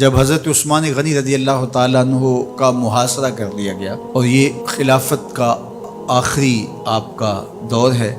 جب حضرت عثمان غنی رضی اللہ تعالیٰ عنہ کا محاصرہ کر لیا گیا اور یہ خلافت کا آخری آپ کا دور ہے،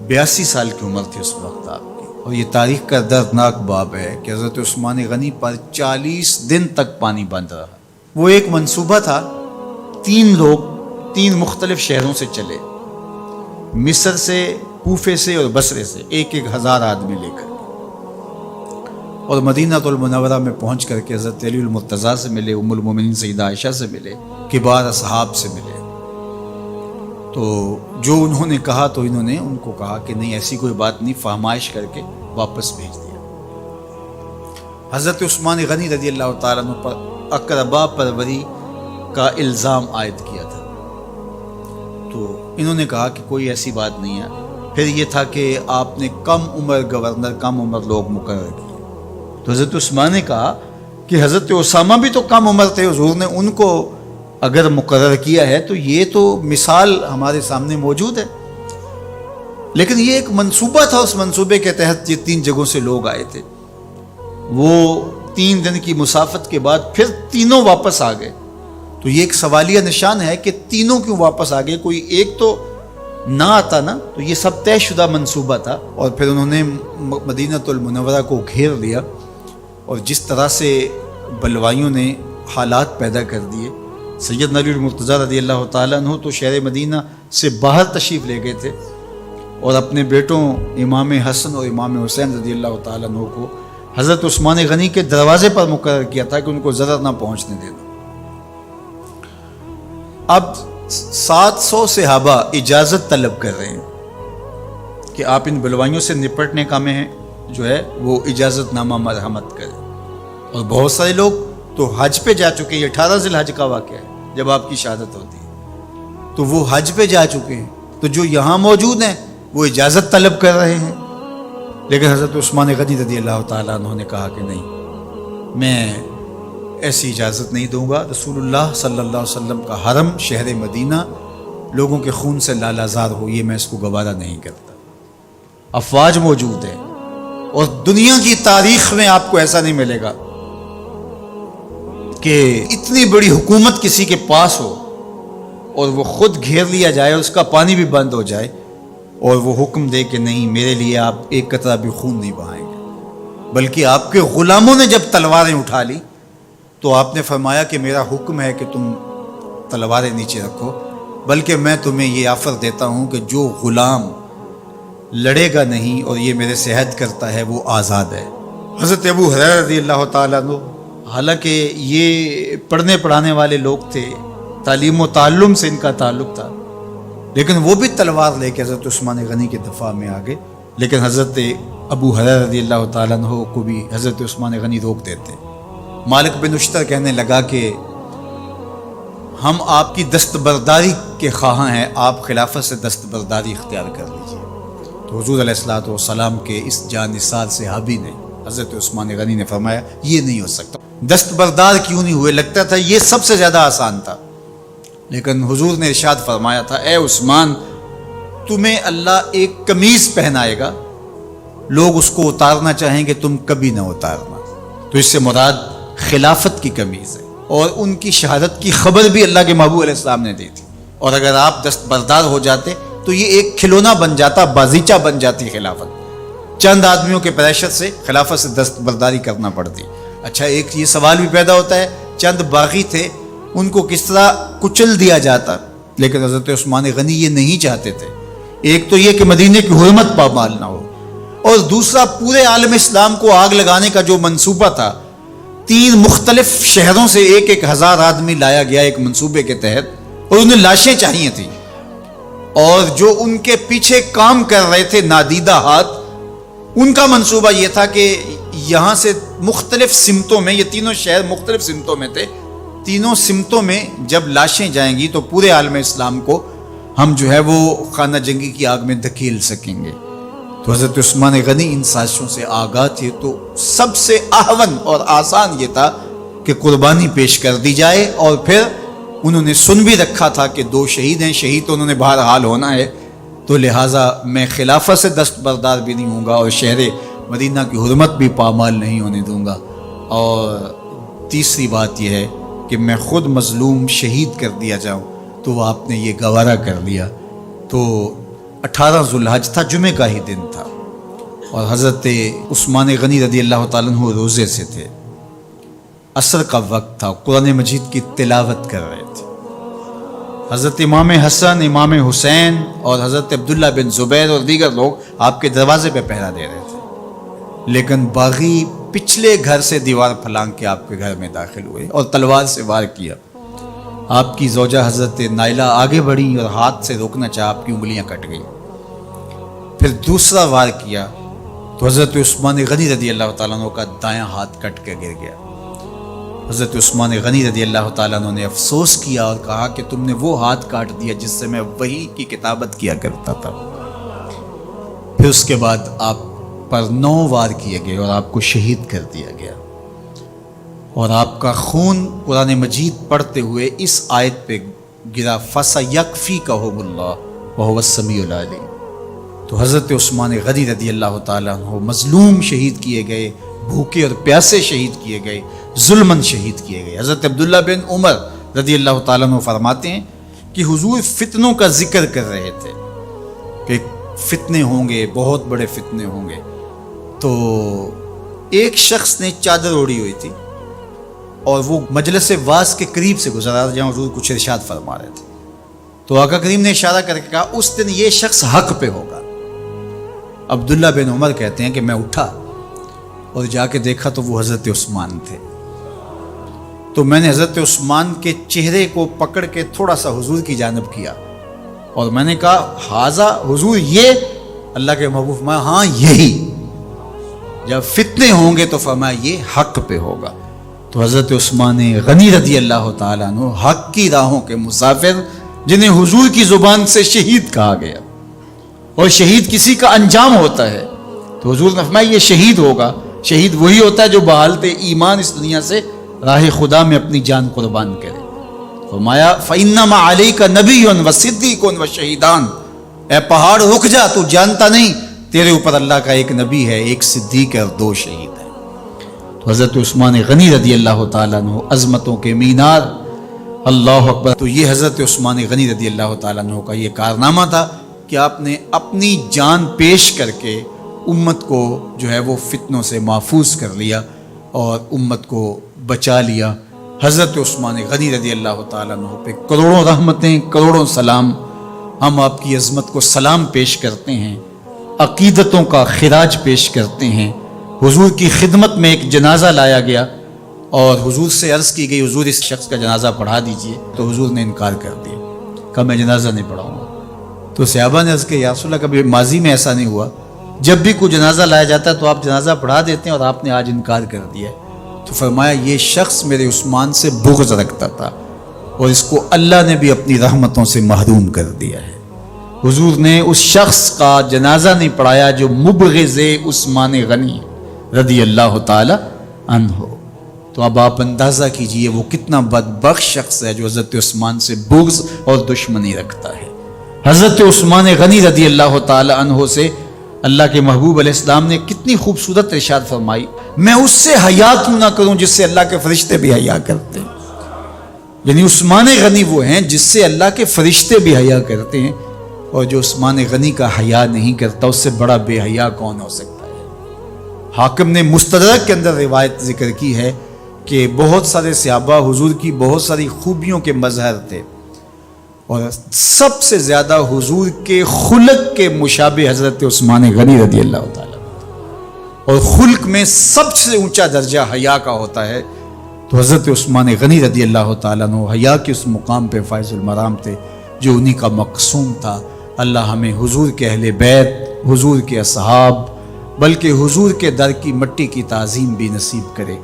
82 سال کی عمر تھی اس وقت آپ کی، اور یہ تاریخ کا دردناک باب ہے کہ حضرت عثمان غنی پر 40 دن تک پانی بند رہا۔ وہ ایک منصوبہ تھا، 3 لوگ 3 مختلف شہروں سے چلے، مصر سے، کوفے سے اور بصرے سے، 1,000 آدمی لے کر، اور مدینہ المنورہ میں پہنچ کر کے حضرت علی المرتضیٰ سے ملے، ام المومنین سیدہ عائشہ سے ملے، کبار اصحاب سے ملے۔ تو جو انہوں نے کہا تو انہوں نے ان کو کہا کہ نہیں، ایسی کوئی بات نہیں، فہمائش کر کے واپس بھیج دیا۔ حضرت عثمان غنی رضی اللہ تعالیٰ عنہ پر اقربا پروری کا الزام عائد کیا تھا، تو انہوں نے کہا کہ کوئی ایسی بات نہیں ہے۔ پھر یہ تھا کہ آپ نے کم عمر گورنر، کم عمر لوگ مقرر کیے، تو حضرت عثمان نے کہا کہ حضرت اسامہ بھی تو کم عمر تھے، حضور نے ان کو اگر مقرر کیا ہے تو یہ تو مثال ہمارے سامنے موجود ہے۔ لیکن یہ ایک منصوبہ تھا، اس منصوبے کے تحت یہ 3 جگہوں سے لوگ آئے تھے۔ وہ 3 دن کی مسافت کے بعد پھر تینوں واپس آ گئے، تو یہ ایک سوالیہ نشان ہے کہ تینوں کیوں واپس آ گئے، کوئی ایک تو نہ آتا نا۔ تو یہ سب طے شدہ منصوبہ تھا، اور پھر انہوں نے مدینہ المنورہ کو گھیر لیا، اور جس طرح سے بلوائیوں نے حالات پیدا کر دیے۔ سید علی المرتضیٰ رضی اللہ تعالیٰ عنہ تو شہر مدینہ سے باہر تشریف لے گئے تھے، اور اپنے بیٹوں امام حسن اور امام حسین رضی اللہ تعالیٰ عنہ کو حضرت عثمان غنی کے دروازے پر مقرر کیا تھا کہ ان کو ضرر نہ پہنچنے دینا۔ اب 700 صحابہ اجازت طلب کر رہے ہیں کہ آپ ان بلوائیوں سے نپٹنے کا میں جو ہے وہ اجازت نامہ مرحمت کریں، اور بہت سارے لوگ تو حج پہ جا چکے ہیں۔ یہ 18 ذی الحج کا واقعہ ہے جب آپ کی شہادت ہوتی ہے، تو وہ حج پہ جا چکے ہیں، تو جو یہاں موجود ہیں وہ اجازت طلب کر رہے ہیں۔ لیکن حضرت عثمان غنی رضی اللہ تعالیٰ عنہ نے کہا کہ نہیں، میں ایسی اجازت نہیں دوں گا۔ رسول اللہ صلی اللہ علیہ وسلم کا حرم شہر مدینہ لوگوں کے خون سے لالازار ہو، یہ میں اس کو گوارا نہیں کرتا۔ افواج موجود ہیں، اور دنیا کی تاریخ میں آپ کو ایسا نہیں ملے گا کہ اتنی بڑی حکومت کسی کے پاس ہو اور وہ خود گھیر لیا جائے، اس کا پانی بھی بند ہو جائے، اور وہ حکم دے کہ نہیں، میرے لیے آپ ایک قطرہ بھی خون نہیں بہائیں گے۔ بلکہ آپ کے غلاموں نے جب تلواریں اٹھا لی تو آپ نے فرمایا کہ میرا حکم ہے کہ تم تلواریں نیچے رکھو، بلکہ میں تمہیں یہ آفر دیتا ہوں کہ جو غلام لڑے گا نہیں اور یہ میرے سے عہد کرتا ہے وہ آزاد ہے۔ حضرت ابو ہریرہ رضی اللہ تعالیٰ عنہ، حالانکہ یہ پڑھنے پڑھانے والے لوگ تھے، تعلیم و تعلم سے ان کا تعلق تھا، لیکن وہ بھی تلوار لے کے حضرت عثمان غنی کے دفاع میں آ گئے۔ لیکن حضرت ابو ہریرہ رضی اللہ تعالیٰ عنہ کو بھی حضرت عثمان غنی روک دیتے۔ مالک بن اشتر کہنے لگا کہ ہم آپ کی دستبرداری کے خواہاں ہیں، آپ خلافت سے دستبرداری اختیار کر لیجیے۔ تو حضور علیہ الصلوۃ والسلام کے اس جانثار صحابی نے، حضرت عثمان غنی نے فرمایا یہ نہیں ہو سکتا۔ دستبردار کیوں نہیں ہوئے؟ لگتا تھا یہ سب سے زیادہ آسان تھا، لیکن حضور نے ارشاد فرمایا تھا، اے عثمان، تمہیں اللہ ایک قمیض پہنائے گا، لوگ اس کو اتارنا چاہیں گے، تم کبھی نہ اتارنا۔ تو اس سے مراد خلافت کی قمیض ہے، اور ان کی شہادت کی خبر بھی اللہ کے محبوب علیہ السلام نے دی تھی، اور اگر آپ دستبردار ہو جاتے تو یہ ایک کھلونا بن جاتا، بازیچہ بن جاتی خلافت۔ چند آدمیوں کے پریشر سے خلافت سے دستبرداری کرنا پڑتی۔ اچھا، ایک یہ سوال بھی پیدا ہوتا ہے، چند باغی تھے، ان کو کس طرح کچل دیا جاتا؟ لیکن حضرت عثمان غنی یہ نہیں چاہتے تھے۔ ایک تو یہ کہ مدینے کی حرمت پامال نہ ہو، اور دوسرا پورے عالم اسلام کو آگ لگانے کا جو منصوبہ تھا، 3 مختلف شہروں سے 1,000 آدمی لایا گیا ایک منصوبے کے تحت، اور انہیں لاشیں چاہیے تھیں، اور جو ان کے پیچھے کام کر رہے تھے نادیدہ ہاتھ، ان کا منصوبہ یہ تھا کہ یہاں سے مختلف سمتوں میں، یہ تینوں شہر مختلف سمتوں میں تھے، تینوں سمتوں میں جب لاشیں جائیں گی تو پورے عالم اسلام کو ہم جو ہے وہ خانہ جنگی کی آگ میں دھکیل سکیں گے۔ تو حضرت عثمان غنی ان سازشوں سے آگاہ تھے، تو سب سے اہون اور آسان یہ تھا کہ قربانی پیش کر دی جائے، اور پھر انہوں نے سن بھی رکھا تھا کہ 2 شہید ہیں، شہید تو انہوں نے بہرحال ہونا ہے، تو لہٰذا میں خلافت سے دستبردار بھی نہیں ہوں گا، اور شہر مدینہ کی حرمت بھی پامال نہیں ہونے دوں گا۔ اور تیسری بات یہ ہے کہ میں خود مظلوم شہید کر دیا جاؤں، تو آپ نے یہ گوارا کر لیا۔ تو 18 ذوالحج تھا، جمعے کا ہی دن تھا، اور حضرت عثمان غنی رضی اللہ تعالیٰ عنہ روزے سے تھے، عصر کا وقت تھا، قرآن مجید کی تلاوت کر رہے تھے۔ حضرت امام حسن، امام حسین اور حضرت عبداللہ بن زبیر اور دیگر لوگ آپ کے دروازے پہ پہرا دے رہے تھے، لیکن باغی پچھلے گھر سے دیوار پھلانگ کے آپ کے گھر میں داخل ہوئے اور تلوار سے وار کیا۔ آپ کی زوجہ حضرت نائلہ آگے بڑھی اور ہاتھ سے روکنا چاہا، آپ کی انگلیاں کٹ گئی۔ پھر دوسرا وار کیا تو حضرت عثمان غنی رضی اللہ تعالیٰ عنہ کا دایاں ہاتھ کٹ کے گر گیا۔ حضرت عثمان غنی رضی اللہ تعالیٰ عنہ نے افسوس کیا اور کہا کہ تم نے وہ ہاتھ کاٹ دیا جس سے میں وحی کی کتابت کیا کرتا تھا۔ پھر اس کے بعد آپ پر 9 وار کیے گئے اور آپ کو شہید کر دیا گیا، اور آپ کا خون قرآن مجید پڑھتے ہوئے اس آیت پہ گرا، فَسَيَكْفِيكَهُمُ اللَّهُ وَهُوَ السَّمِيعُ الْعَلِيمُ۔ تو حضرت عثمان غنی رضی اللہ تعالیٰ عنہ مظلوم شہید کیے گئے، بھوکے اور پیاسے شہید کیے گئے، ظلماً شہید کیے گئے۔ حضرت عبداللہ بن عمر رضی اللہ تعالیٰ عنہ فرماتے ہیں کہ حضور فتنوں کا ذکر کر رہے تھے کہ فتنے ہوں گے، بہت بڑے فتنے ہوں گے۔ تو ایک شخص نے چادر اوڑھی ہوئی تھی اور وہ مجلس واعظ کے قریب سے گزرا جہاں حضور کچھ ارشاد فرما رہے تھے، تو آقا کریم نے اشارہ کر کے کہا اس دن یہ شخص حق پہ ہوگا۔ عبداللہ بن عمر کہتے ہیں کہ میں اٹھا اور جا کے دیکھا تو وہ حضرت عثمان تھے۔ تو میں نے حضرت عثمان کے چہرے کو پکڑ کے تھوڑا سا حضور کی جانب کیا اور میں نے کہا حاضہ حضور، یہ اللہ کے محبوب میں، ہاں یہی، جب فتنے ہوں گے تو فرمایا یہ حق پہ ہوگا۔ تو حضرت عثمان غنی رضی اللہ تعالیٰ عنہ حق کی راہوں کے مسافر، جنہیں حضور کی زبان سے شہید کہا گیا، اور شہید کسی کا انجام ہوتا ہے، تو حضور نے فرمایا یہ شہید ہوگا۔ شہید وہی ہوتا ہے جو بحالت ایمان اس دنیا سے راہ خدا میں اپنی جان قربان کرے۔ فرمایا فَإِنَّمَا عَلَيْكَ نَبِيٌّ وَصِدِّيقٌ وَشَهِيدَانٌ، اے پہاڑ رک جا، تو جانتا نہیں تیرے اوپر اللہ کا ایک نبی ہے، ایک صدیق ہے اور 2 شہید ہیں۔ تو حضرت عثمان غنی رضی اللہ تعالیٰ عنہ عظمتوں کے مینار، اللہ اکبر۔ تو یہ حضرت عثمان غنی رضی اللہ تعالیٰ عنہ کا یہ کارنامہ تھا کہ آپ نے اپنی جان پیش کر کے امت کو جو ہے وہ فتنوں سے محفوظ کر لیا اور امت کو بچا لیا۔ حضرت عثمان غنی رضی اللہ تعالیٰ عنہ پہ کروڑوں رحمتیں، کروڑوں سلام۔ ہم آپ کی عظمت کو سلام پیش کرتے ہیں، عقیدتوں کا خراج پیش کرتے ہیں۔ حضور کی خدمت میں ایک جنازہ لایا گیا اور حضور سے عرض کی گئی حضور اس شخص کا جنازہ پڑھا دیجئے، تو حضور نے انکار کر دیا، کہا میں جنازہ نہیں پڑھاؤں گا۔ تو صحابہ نے عرض کہ یا رسول اللہ، کبھی ماضی میں ایسا نہیں ہوا، جب بھی کوئی جنازہ لایا جاتا ہے تو آپ جنازہ پڑھا دیتے ہیں اور آپ نے آج انکار کر دیا ہے۔ تو فرمایا یہ شخص میرے عثمان سے بغض رکھتا تھا اور اس کو اللہ نے بھی اپنی رحمتوں سے محروم کر دیا ہے۔ حضور نے اس شخص کا جنازہ نہیں پڑھایا جو مبغض عثمان غنی رضی اللہ تعالی عنہ۔ تو اب آپ اندازہ کیجئے وہ کتنا بدبخت شخص ہے جو حضرت عثمان سے بغض اور دشمنی رکھتا ہے۔ حضرت عثمان غنی رضی اللہ تعالی عنہ سے اللہ کے محبوب علیہ السلام نے کتنی خوبصورت ارشاد فرمائی، میں اس سے حیا کیوں نہ کروں جس سے اللہ کے فرشتے بھی حیا کرتے ہیں۔ یعنی عثمان غنی وہ ہیں جس سے اللہ کے فرشتے بھی حیا کرتے ہیں، اور جو عثمان غنی کا حیا نہیں کرتا اس سے بڑا بے حیا کون ہو سکتا ہے۔ حاکم نے مستدرک کے اندر روایت ذکر کی ہے کہ بہت سارے صحابہ حضور کی بہت ساری خوبیوں کے مظہر تھے، اور سب سے زیادہ حضور کے خلق کے مشابہ حضرت عثمان غنی رضی اللہ تعالیٰ، اور خلق میں سب سے اونچا درجہ حیا کا ہوتا ہے۔ تو حضرت عثمان غنی رضی اللہ تعالیٰ عنہ حیا کے اس مقام پہ فائز المرام تھے جو انہی کا مقصوم تھا۔ اللہ ہمیں حضور کے اہل بیت، حضور کے اصحاب، بلکہ حضور کے در کی مٹی کی تعظیم بھی نصیب کرے۔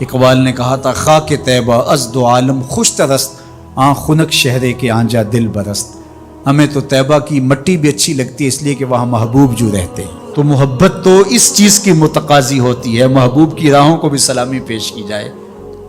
اقبال نے کہا تھا خاک طیبہ از دو عالم خوش ترست، آن خنک شہرے کے آنجا دل برست۔ ہمیں تو طیبہ کی مٹی بھی اچھی لگتی ہے اس لیے کہ وہاں محبوب جو رہتے ہیں، تو محبت تو اس چیز کی متقاضی ہوتی ہے، محبوب کی راہوں کو بھی سلامی پیش کی جائے۔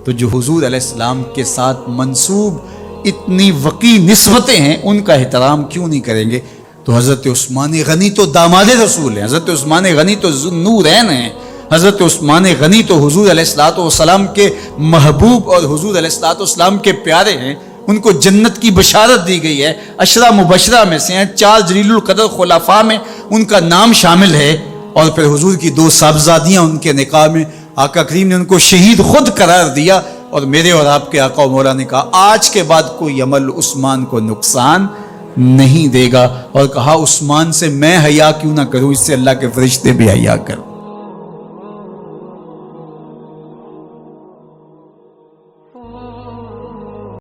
تو جو حضور علیہ السلام کے ساتھ منسوب اتنی وقی نسبتیں ہیں ان کا احترام کیوں نہیں کریں گے؟ تو حضرت عثمان غنی تو داماد رسول ہیں، حضرت عثمان غنی تو ذو النورین ہیں، حضرت عثمان غنی تو حضور علیہ الصلوۃ والسلام کے محبوب اور حضور علیہ الصلوۃ والسلام کے پیارے ہیں، ان کو جنت کی بشارت دی گئی ہے، عشرہ مبشرہ میں سے ہیں، 4 جلیل القدر خلفاء میں ان کا نام شامل ہے، اور پھر حضور کی 2 صاحبزادیاں ان کے نکاح میں آقا کریم نے ان کو شہید خود قرار دیا، اور میرے اور آپ کے آقا و مولا نے کہا آج کے بعد کوئی عمل عثمان کو نقصان نہیں دے گا، اور کہا عثمان سے میں حیا کیوں نہ کروں، اس سے اللہ کے فرشتے بھی حیا کر